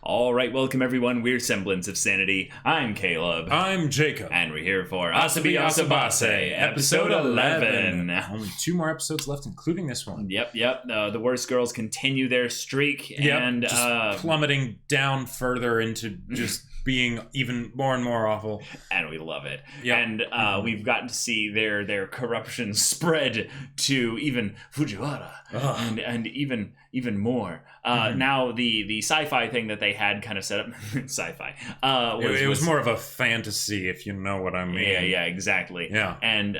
All right, welcome everyone. We're Semblance of Sanity. I'm Caleb. I'm Jacob. And we're here for Asobi Asobase, episode 11. Only 2 more episodes left, including this one. Yep. The worst girls continue their streak. And just plummeting down further into just being even more and more awful. And we love it. Yep. And we've gotten to see their corruption spread to even Fujiwara and even more. Now the sci-fi thing that they had kind of set up sci-fi it was more of a fantasy, if you know what I mean. Yeah, exactly. Yeah. And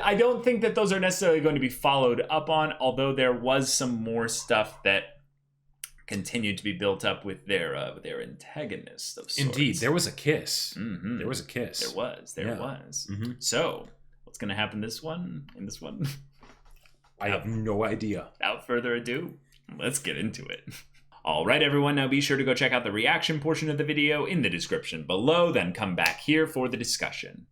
I don't think that those are necessarily going to be followed up on, although there was some more stuff that continued to be built up with their antagonists of sorts. Indeed, there was a kiss. Mm-hmm. There was a kiss. There was. Mm-hmm. So what's going to happen in this one? I have no idea. Without further ado, let's get into it. All right, everyone. Now be sure to go check out the reaction portion of the video in the description below, then come back here for the discussion.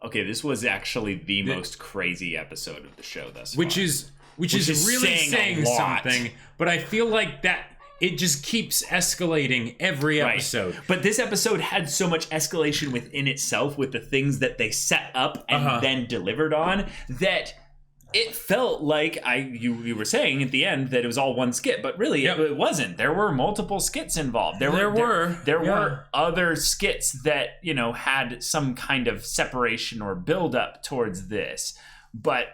Okay, this was actually the most crazy episode of the show thus far. Which is really saying something, but I feel like that it just keeps escalating every episode. Right. But this episode had so much escalation within itself with the things that they set up and then delivered on that it felt like you were saying at the end that it was all one skit, but really it wasn't. There were multiple skits involved. There were other skits that, had some kind of separation or build up towards this. But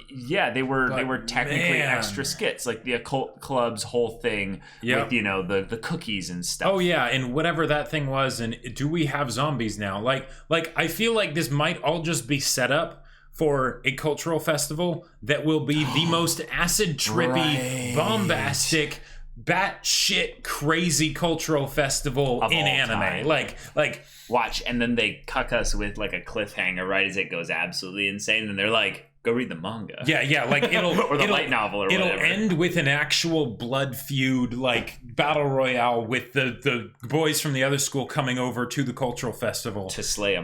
yeah, they were technically extra skits, like the occult club's whole thing with the cookies and stuff. Oh yeah, and whatever that thing was. And do we have zombies now? Like I feel like this might all just be set up for a cultural festival that will be the most acid trippy, bombastic, batshit crazy cultural festival in anime. Time. Like watch, and then they cuck us with like a cliffhanger right as it goes absolutely insane, and they're like, go read the manga. Yeah, like it'll or the light novel or whatever. It'll end with an actual blood feud, like battle royale with the boys from the other school coming over to the cultural festival to slay a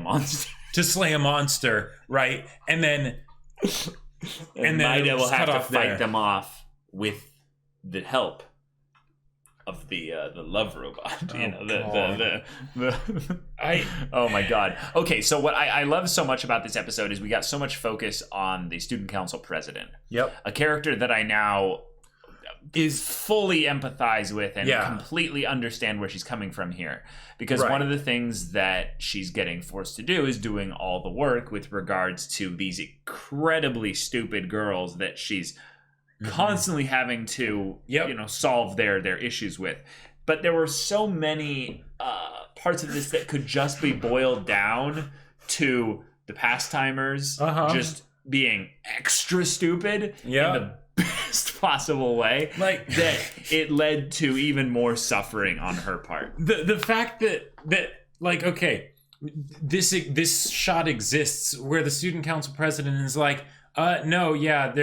monster. Right? And then Maida will have to fight them off with the help of the love robot. Oh my god. Okay, so what I love so much about this episode is we got so much focus on the student council president. Yep. A character that I now is fully empathize with and completely understand where she's coming from here. Because one of the things that she's getting forced to do is doing all the work with regards to these incredibly stupid girls that she's constantly having to solve their issues with. But there were so many parts of this that could just be boiled down to the pastimers just being extra stupid in the best possible way, like that it led to even more suffering on her part. The fact that like, okay, this shot exists where the student council president is like, no, yeah,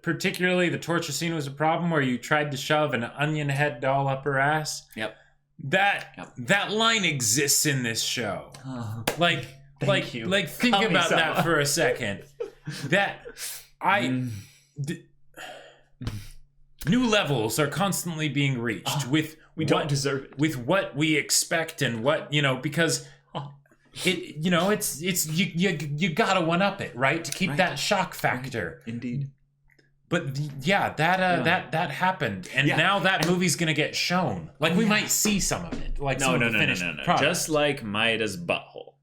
particularly the torture scene was a problem where you tried to shove an onion head doll up her ass. Yep. That line exists in this show. Thank you. Think about that for a second. New levels are constantly being reached with we don't deserve it. With what we expect and what, because it's you gotta one up it, right? To keep that shock factor. Indeed. But that happened, and now that movie's gonna get shown. Like we might see some of it. Like no. Product. Just like Maida's butthole,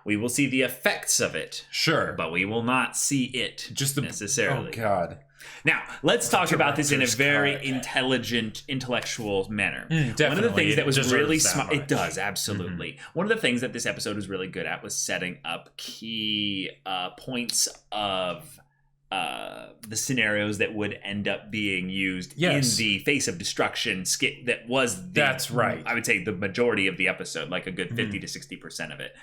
we will see the effects of it. Sure, but we will not see it necessarily. Oh God. Now, let's talk about this in a very intelligent, intellectual manner. Definitely. One of the things that was really smart... It does, absolutely. One of the things that this episode was really good at was setting up key points of the scenarios that would end up being used in the Face of Destruction skit that was That's right. I would say the majority of the episode, like a good 50 to 60% of it.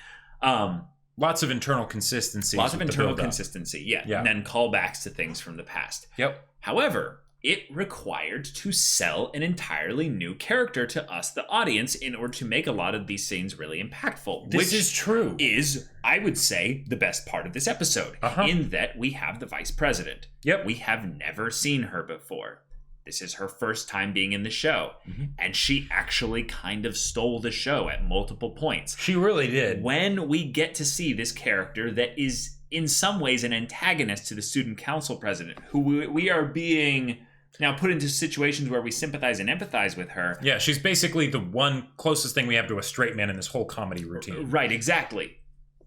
Lots of internal consistency. And then callbacks to things from the past. Yep. However, it required to sell an entirely new character to us, the audience, in order to make a lot of these scenes really impactful. This is true. Is, I would say, the best part of this episode, in that we have the vice president. Yep. We have never seen her before. This is her first time being in the show. And she actually kind of stole the show at multiple points. She really did. When we get to see this character that is, in some ways, an antagonist to the student council president, who we are being now put into situations where we sympathize and empathize with her. Yeah, she's basically the one closest thing we have to a straight man in this whole comedy routine. Right, exactly.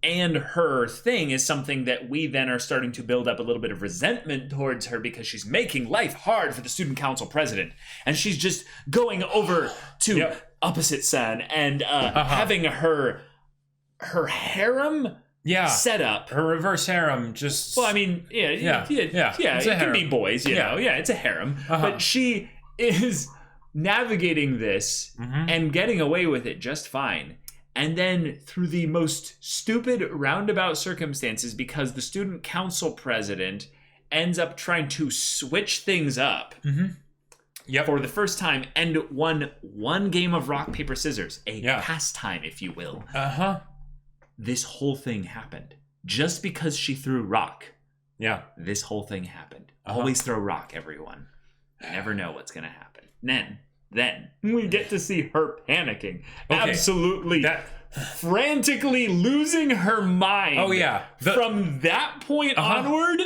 And her thing is something that we then are starting to build up a little bit of resentment towards her, because she's making life hard for the student council president. And she's just going over to opposite son and having her harem set up. Her reverse harem just... Well, I mean, it can be boys, you know. Yeah, it's a harem. But she is navigating this and getting away with it just fine. And then through the most stupid roundabout circumstances, because the student council president ends up trying to switch things up for the first time and won one game of rock, paper, scissors, a pastime, if you will. This whole thing happened. Just because she threw rock, this whole thing happened. Always throw rock, everyone. You never know what's going to happen. Then we get to see her panicking. Absolutely. Frantically losing her mind. From that point onward.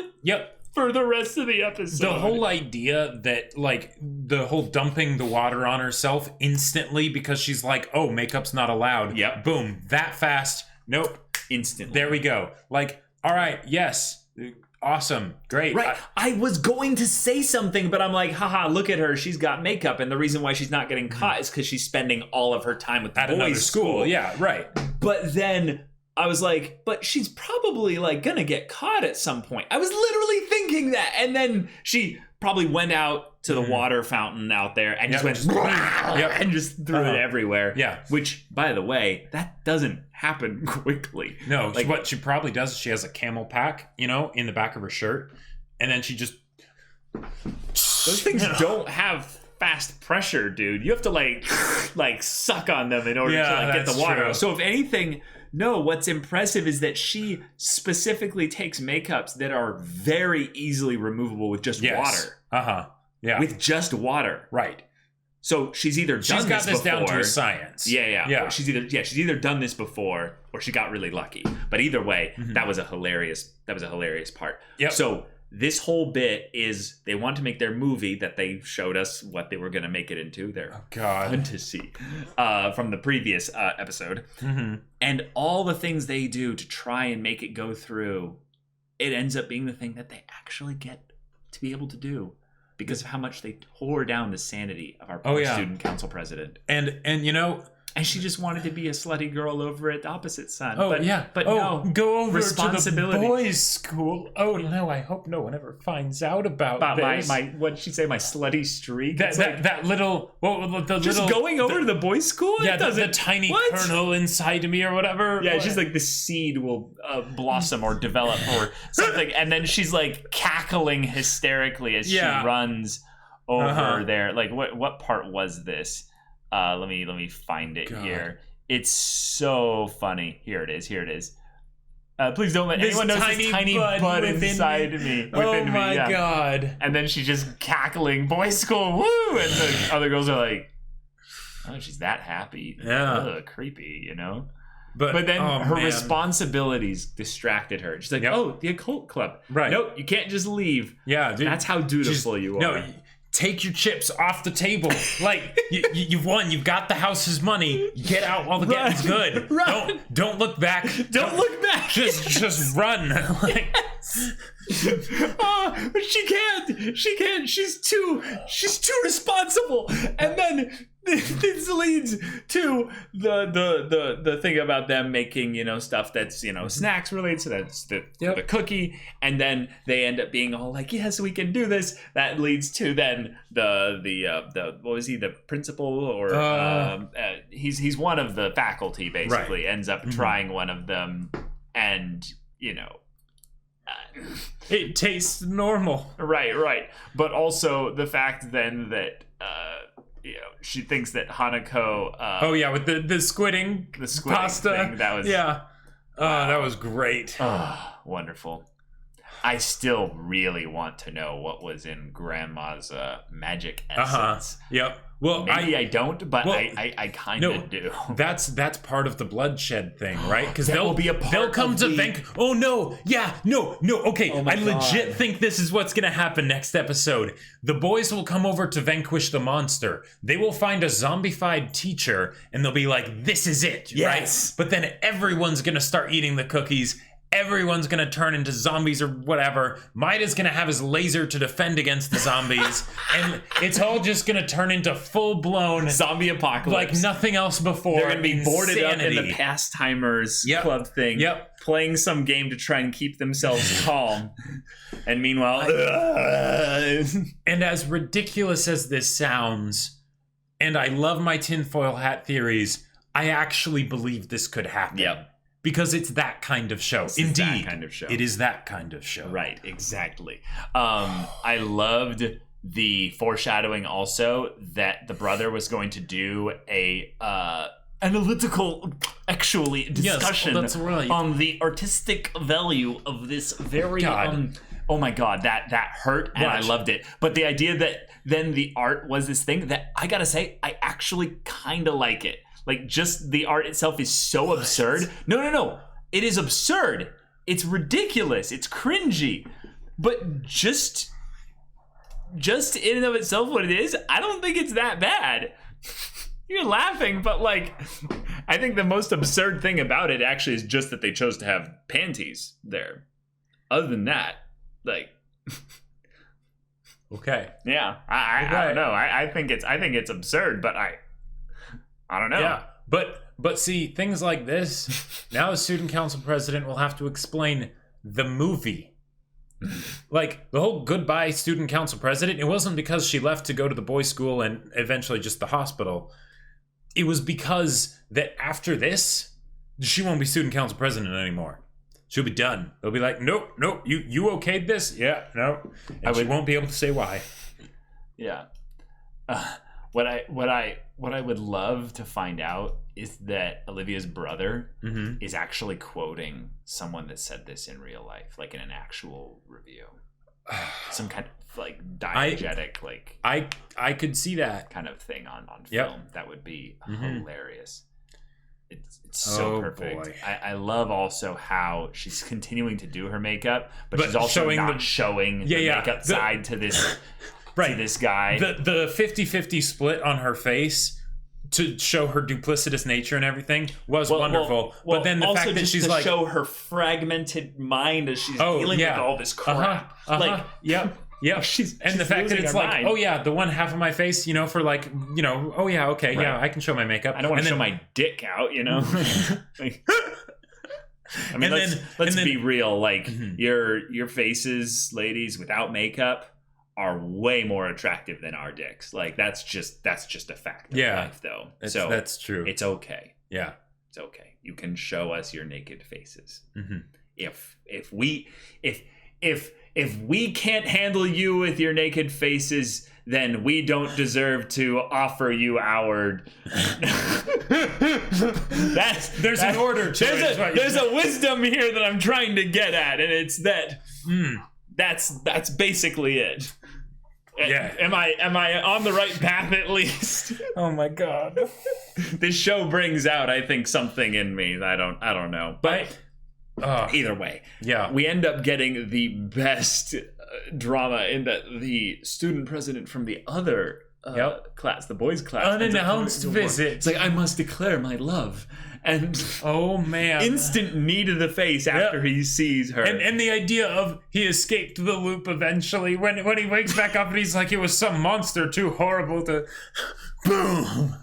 For the rest of the episode. The whole idea that, like, the whole dumping the water on herself instantly because she's like, oh, makeup's not allowed. Boom. That fast. Nope. Instantly. There we go. Like, all right. Yes. Awesome. Great. Right. I was going to say something, but I'm like, haha, look at her. She's got makeup. And the reason why she's not getting caught is because she's spending all of her time with the boys' school. Yeah, right. But then I was like, but she's probably like gonna get caught at some point. I was literally thinking that. And then she probably went out to the water fountain out there and just went and just threw it everywhere. Which, by the way, that doesn't happen quickly. No, like, what she probably does is she has a camel pack, you know, in the back of her shirt, and then she just... Those things don't have fast pressure, dude. You have to like suck on them in order to like get the water. True. So if anything, no, what's impressive is that she specifically takes makeups that are very easily removable with just water. With just water. Right. So she's either done she's got this before, down to a science. Yeah. Or she's either done this before or she got really lucky. But either way, that was a hilarious part. So this whole bit is they want to make their movie that they showed us what they were going to make it into, their fantasy from the previous episode. And all the things they do to try and make it go through, it ends up being the thing that they actually get to be able to do. Because of how much they tore down the sanity of our student council president. And you know... And she just wanted to be a slutty girl over at the opposite son. But no. Go over responsibility. To the boys' school. Oh, no, I hope no one ever finds out about this. What did she say? My slutty streak? That little... Just going over to the boys' school? Yeah, the tiny kernel inside me or whatever. Yeah, she's like, the seed will blossom or develop or something. And then she's like cackling hysterically as she runs over there. Like, what part was this? Let me find it here. It's so funny. Here it is. Please don't let anyone know this tiny bud inside me. Oh my God. And then she's just cackling, boys' school, woo! And the other girls are like, oh, she's that happy. Ugh, creepy, you know? But then her responsibilities distracted her. She's like, oh, the occult club. Right. Nope, you can't just leave. Yeah, dude. That's how dutiful you are. No, take your chips off the table. Like, you've won. You've got the house's money. Get out while the getting's good. Don't look back. Don't look back. Just run. Like, but she can't. She's too responsible. And then this leads to the thing about them making, you know, stuff that's, you know, snacks related. So that's the cookie, and then they end up being all like, yes, we can do this. That leads to then the what was he, the principal or he's one of the faculty basically, ends up trying one of them, and you know, It tastes normal. Right. But also the fact then that she thinks that Hanako with the squidding pasta thing, that was wow. That was great. Wonderful. I still really want to know what was in Grandma's magic essence. Yep. Well, maybe I don't, but I kind of do. That's part of the bloodshed thing, right? Because they'll come to Vank. Oh no! Yeah, no. Okay, I legit think this is what's gonna happen next episode. The boys will come over to vanquish the monster. They will find a zombified teacher, and they'll be like, "This is it," right? But then everyone's gonna start eating the cookies. Everyone's gonna turn into zombies or whatever. Maida's gonna have his laser to defend against the zombies, and it's all just gonna turn into full-blown zombie apocalypse, like nothing else before. They're gonna be boarded up in the Pastimers club thing, playing some game to try and keep themselves calm. And meanwhile, and as ridiculous as this sounds, and I love my tinfoil hat theories, I actually believe this could happen. Yep. Because it's that kind of show. Indeed. That kind of show. It is that kind of show. Right, exactly. I loved the foreshadowing also that the brother was going to do a analytical discussion on the artistic value of this very oh my god, that hurt and I loved it. But the idea that then the art was this thing that I gotta say, I actually kinda like it. Like, just the art itself is so absurd. No. It is absurd. It's ridiculous. It's cringy. But just in and of itself what it is, I don't think it's that bad. You're laughing, but like, I think the most absurd thing about it actually is just that they chose to have panties there. Other than that, like... Okay. Yeah. I don't know. I think it's absurd, but I don't know. Yeah, but see, things like this, now the student council president will have to explain the movie. Like, the whole goodbye student council president, it wasn't because she left to go to the boys' school and eventually just the hospital. It was because that after this, she won't be student council president anymore. She'll be done. They'll be like, nope, you okayed this? Yeah, no. And she won't be able to say why. Yeah. What I would love to find out is that Olivia's brother is actually quoting someone that said this in real life, like in an actual review. Some kind of like diegetic, like I could see that kind of thing on film. That would be hilarious. It's so perfect. Boy. I love also how she's continuing to do her makeup, but she's also not showing the makeup side to this. Right, to this guy. The 50-50 split on her face to show her duplicitous nature and everything was wonderful. But then the fact that she's like, show her fragmented mind as she's dealing with all this crap. Like, yep. She's the fact that it's like, mind. The one half of my face, for like, okay, right. I can show my makeup. I don't want to show my dick out, Like, I mean, let's be real. Like, your faces, ladies, without makeup are way more attractive than our dicks. Like, that's just a fact of life, though. That's true. It's okay. Yeah, it's okay. You can show us your naked faces. If we can't handle you with your naked faces, then we don't deserve to offer you our. There's an order to it. There's a wisdom here that I'm trying to get at, and it's that. That's basically it. Yeah. Am I on the right path at least? Oh my god. This show brings out, I think, something in me. I don't know. But either way, we end up getting the best drama in that the student president from the other class, the boys' class, unannounced visit. It's like, I must declare my love. And oh man, instant knee to the face after he sees her, and the idea of he escaped the loop eventually when he wakes back up and he's like, it was some monster too horrible to boom.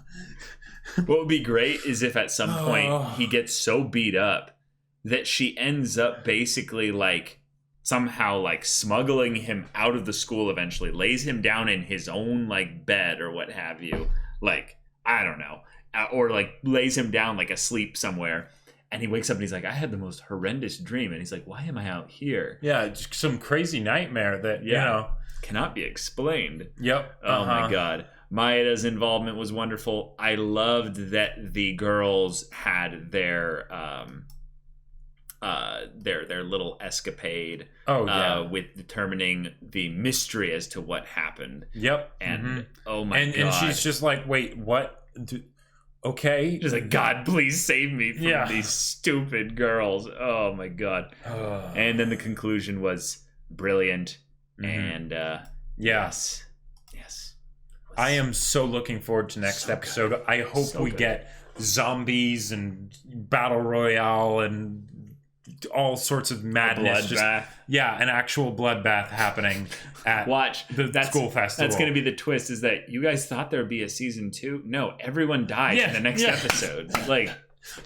What would be great is if at some point he gets so beat up that she ends up basically like somehow like smuggling him out of the school eventually, lays him down in his own like bed or what have you, like, I don't know. Or like lays him down like asleep somewhere, And he wakes up and he's like, I had the most horrendous dream. And he's like, why am I out here? Yeah, just some crazy nightmare that, you know. Cannot be explained. Yep. Oh my God. Maeda's involvement was wonderful. I loved that the girls had their little escapade with determining the mystery as to what happened. Yep. And oh my God. And she's just like, wait, what? Okay. Just like, God, please save me from these stupid girls. Oh my God. And then the conclusion was brilliant. And yes. I am so looking forward to next episode. Good. I hope we get zombies and battle royale and all sorts of madness. Bloodbath. An actual bloodbath happening at the school festival. That's going to be the twist, is that you guys thought there would be a season 2? No, everyone died in the next episode. Like,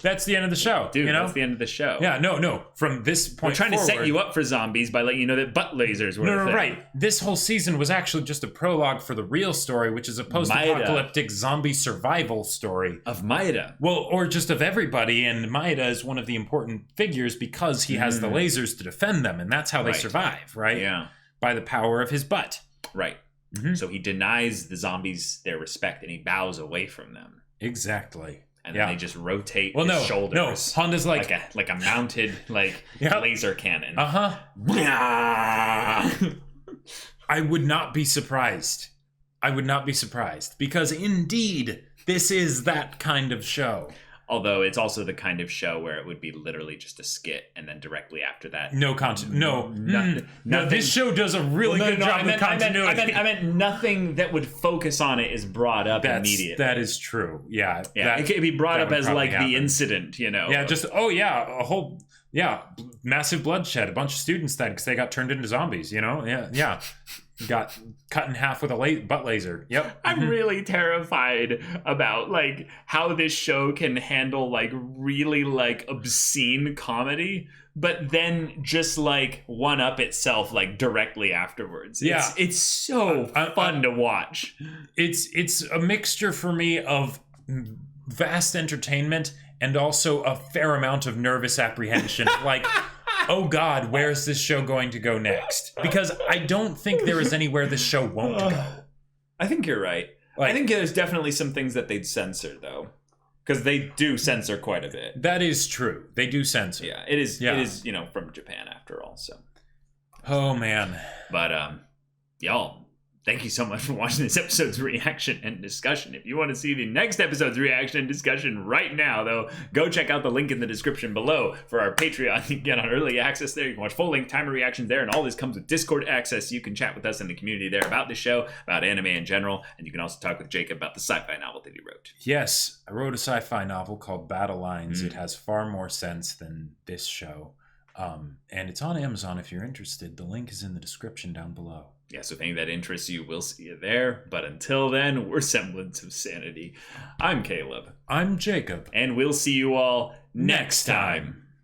that's the end of the show. Dude, you know? That's the end of the show. Yeah, no. From this point We're trying to set you up for zombies by letting you know that butt lasers were a thing. Right. This whole season was actually just a prologue for the real story, which is a post-apocalyptic zombie survival story. Of Maeda. Well, or just of everybody, and Maeda is one of the important figures because he has the lasers to defend them, and that's how they survive, right? Yeah. By the power of his butt. Right. So he denies the zombies their respect, and he bows away from them. Exactly. And then they just rotate his shoulders. No, Honda's like a mounted laser cannon. I would not be surprised. Because indeed, this is that kind of show. Although it's also the kind of show where it would be literally just a skit, and then directly after that, nothing. This show does a really good job of continuity. I meant nothing that would focus on it is brought up immediately. That is true. Yeah. It could be brought up as like the incident, you know. Yeah, just a whole massive bloodshed. A bunch of students died because they got turned into zombies. You know. Yeah. Got cut in half with a butt laser. Yep. I'm really terrified about like how this show can handle like really like obscene comedy, but then just like one up itself like directly afterwards. It's so fun to watch. It's a mixture for me of vast entertainment and also a fair amount of nervous apprehension. Like, oh God, where is this show going to go next? Because I don't think there is anywhere this show won't go. I think you're right. I think there's definitely some things that they'd censor, though. Because they do censor quite a bit. That is true. They do censor. Yeah, it is, you know, from Japan after all, so. Oh, man. But, y'all, thank you so much for watching this episode's reaction and discussion. If you want to see the next episode's reaction and discussion right now, though, go check out the link in the description below for our Patreon. You can get on early access there. You can watch full-length timer reactions there, and all this comes with Discord access. You can chat with us in the community there about the show, about anime in general, and you can also talk with Jacob about the sci-fi novel that he wrote. Yes, I wrote a sci-fi novel called Battle Lines. It has far more sense than this show. And it's on Amazon if you're interested. The link is in the description down below. Yeah, so if any of that interests you, we'll see you there. But until then, we're Semblance of Sanity. I'm Caleb. I'm Jacob. And we'll see you all next time.